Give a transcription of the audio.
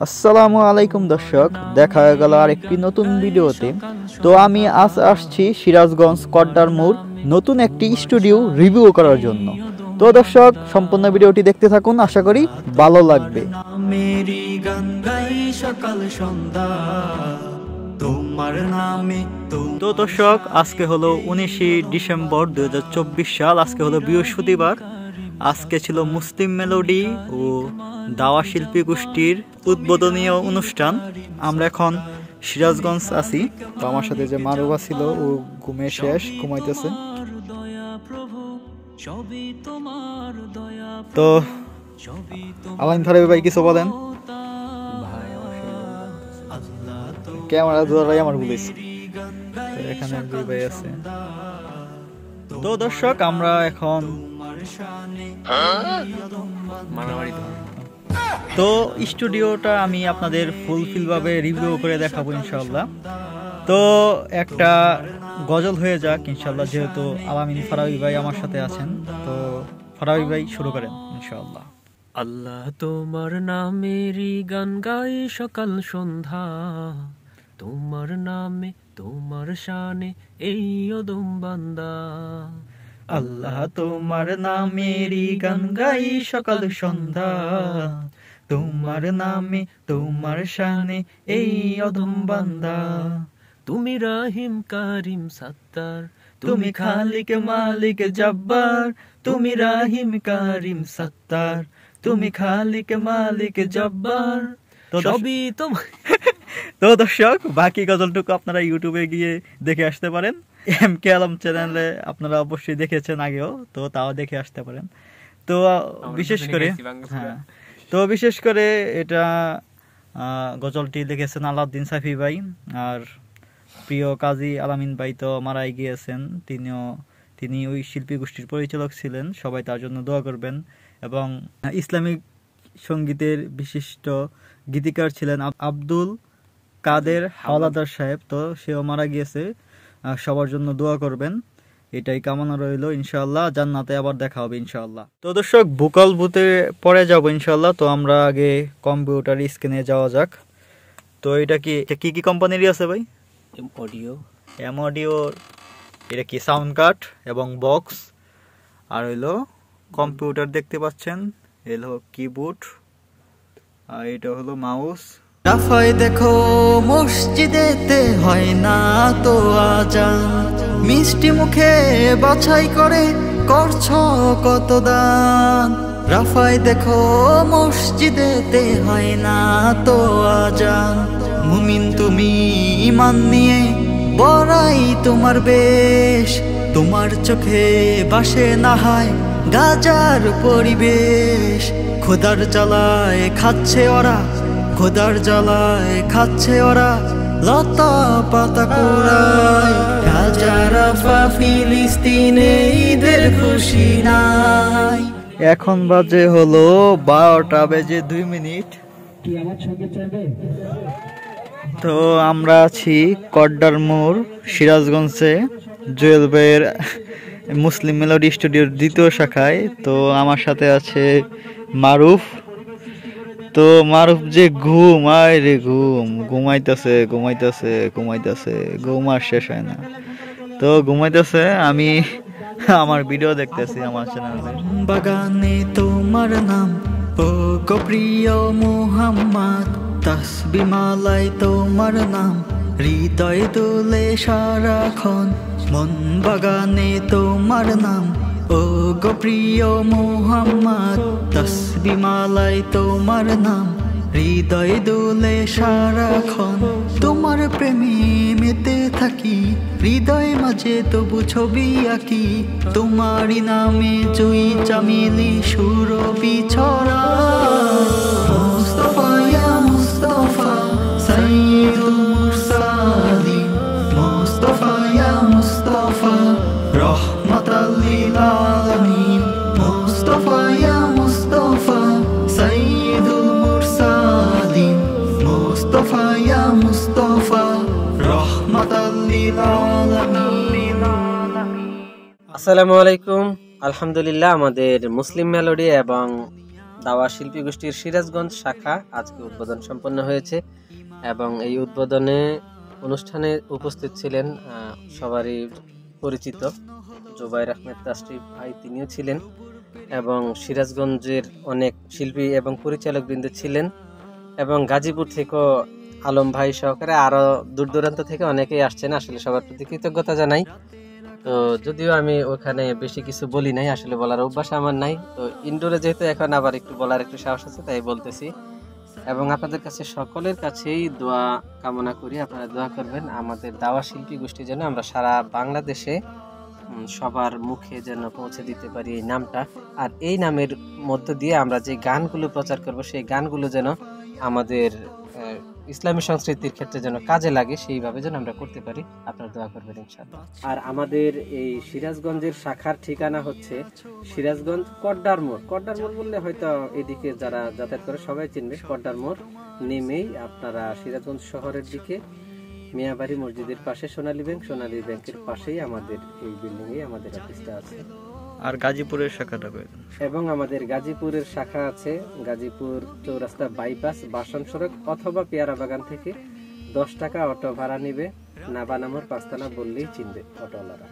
আসসালামু আলাইকুম দর্শক, দেখা গেল আরেকটি নতুন ভিডিওতে। তো আমি আজ আসছি সিরাজগঞ্জ কড্ডার মোড় নতুন একটি স্টুডিও রিভিউ করার জন্য। তো দর্শক, সম্পূর্ণ ভিডিওটি দেখতে থাকুন, আশা করি ভালো লাগবে। তো দর্শক, আজকে হলো 19 ডিসেম্বর 2024 সাল। আজকে হলো বৃহস্পতিবার। আজকে ছিল মুসলিম মেলোডি ও দাওয়া শিল্পী গোষ্ঠীর উদ্বোধনীয় অনুষ্ঠান। আমরা এখন সিরাজগঞ্জ আছি। তো আমার সাথে যে মারুবা ছিল, ও ঘুমে শেষ, ঘুমাইতেছে। তো আলাইন ফারাবি ভাই কিছু বলেন। ক্যামেরা ধরাই আমার বলেছি, এখানে দুই ভাই আছে। তো দর্শক, আমরা এখন তো স্টুডিওটা আমি আপনাদের ফুলফিল ভাবে রিভিউ করে দেখাবো ইনশাআল্লাহ। তো একটা গজল হয়ে যাক ইনশাআল্লাহ, যেহেতু আলামিন ফারাবি ভাই আমার সাথে আছেন। তো ফারাবি ভাই শুরু করেন ইনশাআল্লাহ। আল্লাহ তোমার নামেরই গান গাই সকাল সন্ধ্যা, তোমার নামে তোমার শানে এই অদম বান্দা। আল্লাহ তোমার নামেরই গান গাই সকাল সন্ধ্যা, তোমার নামে তোমার শানে এই অদম বান্দা। তুমি রাহিম কারিম সাত্তার, তুমি খালিক মালিক জব্বার, তুমি রাহিম কারিম সত্তার, তুমি খালিক মালিক জব্বার। সবই তোমার। তো দর্শক, বাকি গজলটুকু আপনারা ইউটিউবে গিয়ে দেখে আসতে পারেন। এম কে আলম চ্যানেলে আপনারা অবশ্যই দেখেছেন আগেও, তো তাও দেখে আসতে পারেন। তো বিশেষ করে এটা গজলটি লিখেছেন আলাউদ্দিন সাফি ভাই। আর প্রিয় কাজী আলামিন ভাই তো মারাই গিয়েছেন, তিনি ওই শিল্পী গোষ্ঠীর পরিচালক ছিলেন। সবাই তার জন্য দোয়া করবেন। এবং ইসলামিক সঙ্গীতের বিশিষ্ট গীতিকার ছিলেন আব্দুল কাদের হাওলাদার সাহেব, তো সেও মারা গিয়েছে। সবার জন্য দোয়া করবেন, এটাই কামনা রইল। ইনশাআল্লাহ জান্নাতে আবার দেখা হবে ইনশাআল্লাহ। তো দর্শক, ভোকাল বুথে পরে যাব ইনশাআল্লাহ। তো আমরা আগে কম্পিউটার স্ক্রিনে যাওয়া যাক। তো এটা কি কোম্পানিরই আছে ভাই? M audio. এটা কি সাউন্ড কার্ড এবং বক্স, আর হইলো কম্পিউটার দেখতে পাচ্ছেন, এলো কিবোর্ড, আর এটা হলো মাউস। রাফায় দেখো মসজিদেতে হয় না তো আজান, মিষ্টি মুখে বাছাই করে করছো কত দান। রাফায় দেখো মসজিদেতে হয় না তো আজান, মুমিন তুমি ঈমান নিয়ে বড়াই তোমার বেশ। তোমার চোখে বাসে না হয় গাজার পরিবেশ। খোদার জ্বালায় খাচ্ছে ওরা, খোদার জ্বালায় খাচ্ছে ওরা লতা পাতা কুড়ায়। গাজা রাফা ফিলিস্তিনে ঈদের খুশি নাই। এখন বাজে হলো 12টা বেজে 2 মিনিট। তো আমরা আছি কড্ডার মোড় সিরাজগঞ্জে, জুয়েল ভাইয়ের মুসলিম মেলোডি স্টুডিওর 2য় শাখায়। তো আমার সাথে আছে মারুফ। তো মারুফ যে ঘুমায় রে, ঘুমাইতেছে, ঘুম আর শেষ হয় না। তো ঘুমাইতেছে, আমি আমার ভিডিও দেখতেছি আমার চ্যানেলে। বাগানে তোমার নাম ও গো প্রিয় মুহাম্মদ, তাসবিহ মালায় তোমার নাম হৃদয় দোলে সারাক্ষণ। মন বাগানে তোমার নাম ও গো প্রিয় মুহাম্মদ, তাসবিহ মালায় তোমার নাম হৃদয় দোলে সারাক্ষণ। তোমার প্রেমে মেতে থাকি, হৃদয় মাঝে তবু ছবি আঁকি। তোমারই নামে জুই চামেলি সুরভি ছড়া। মুস্তাফা ইয়া মুস্তাফা সাইয়্যিদুল মুরসালিন, মুস্তাফা ইয়া মুস্তাফা রাহমাতাল লিল আলামিন। মুস্তাফা ইয়া মুস্তাফা সাইয়্যিদুল মুরসালিন, মুস্তাফা ইয়া মুস্তাফা রাহমাতাল লিল আলামিন। আসসালামু আলাইকুম। আলহামদুলিল্লাহ, আমাদের মুসলিম মেলোডি এবং দাওয়া শিল্পী গোষ্ঠীর সিরাজগঞ্জ শাখা আজকে উদ্বোধন সম্পন্ন হয়েছে এবং এই উদ্বোধনে অনুষ্ঠানে উপস্থিত ছিলেন সবারই পরিচিত জুবাইর আহমেদ তাশরিফ ভাই, তিনিও ছিলেন এবং সিরাজগঞ্জের অনেক শিল্পী এবং পরিচালক বৃন্দ ছিলেন এবং গাজীপুর থেকেও আলম ভাই সহকারে আরো দূর দূরান্ত থেকে অনেকেই আসছেন। আসলে সবার প্রতি কৃতজ্ঞতা জানাই। তো যদিও আমি ওখানে বেশি কিছু বলি নাই, আসলে বলার অভ্যাস আমার নাই, তো ইনডোরে যেহেতু এখন আবার একটু বলার একটু সাহস আছে তাই বলতেছি। এবং আপনাদের কাছে সকলের কাছেই দোয়া কামনা করি, আপনারা দোয়া করবেন আমাদের দাওয়া শিল্পী গোষ্ঠী যেন আমরা সারা বাংলাদেশে সবার মুখে যেন পৌঁছে দিতে পারি এই নামটা। আর এই নামের মধ্য দিয়ে আমরা যে গানগুলো প্রচার করব সেই গানগুলো যেন আমাদের ইসলামী সংস্কৃতির ক্ষেত্রে যেন কাজে লাগে, সেইভাবে যেন আমরা করতে পারি। আপনারা দোয়া করবেন ইনশাআল্লাহ। আর আমাদের এই সিরাজগঞ্জের শাখার ঠিকানা হচ্ছে সিরাজগঞ্জ কড্ডার মোড়। কড্ডার মোড় বললে হয়তো এদিকে যারা যাতায়াত করে সবাই চিনবে। কড্ডার মোড় নেমেই আপনারা সিরাজগঞ্জ শহরের দিকে মিয়াবাড়ি মসজিদের পাশে সোনালী ব্যাংকের পাশেই আমাদের এই বিল্ডিং এ আমাদের অফিসটা আছে। আর গাজীপুরের শাখাটা কই? এবং আমাদের গাজীপুরের শাখা আছে গাজীপুর চৌরাস্তা বাইপাস বাসন সড়ক অথবা পেয়ারা বাগান থেকে 10 টাকা অটো ভাড়া নিবে। নাবানামর 5 তলা বললেই চিনবে অটোওয়ালারা।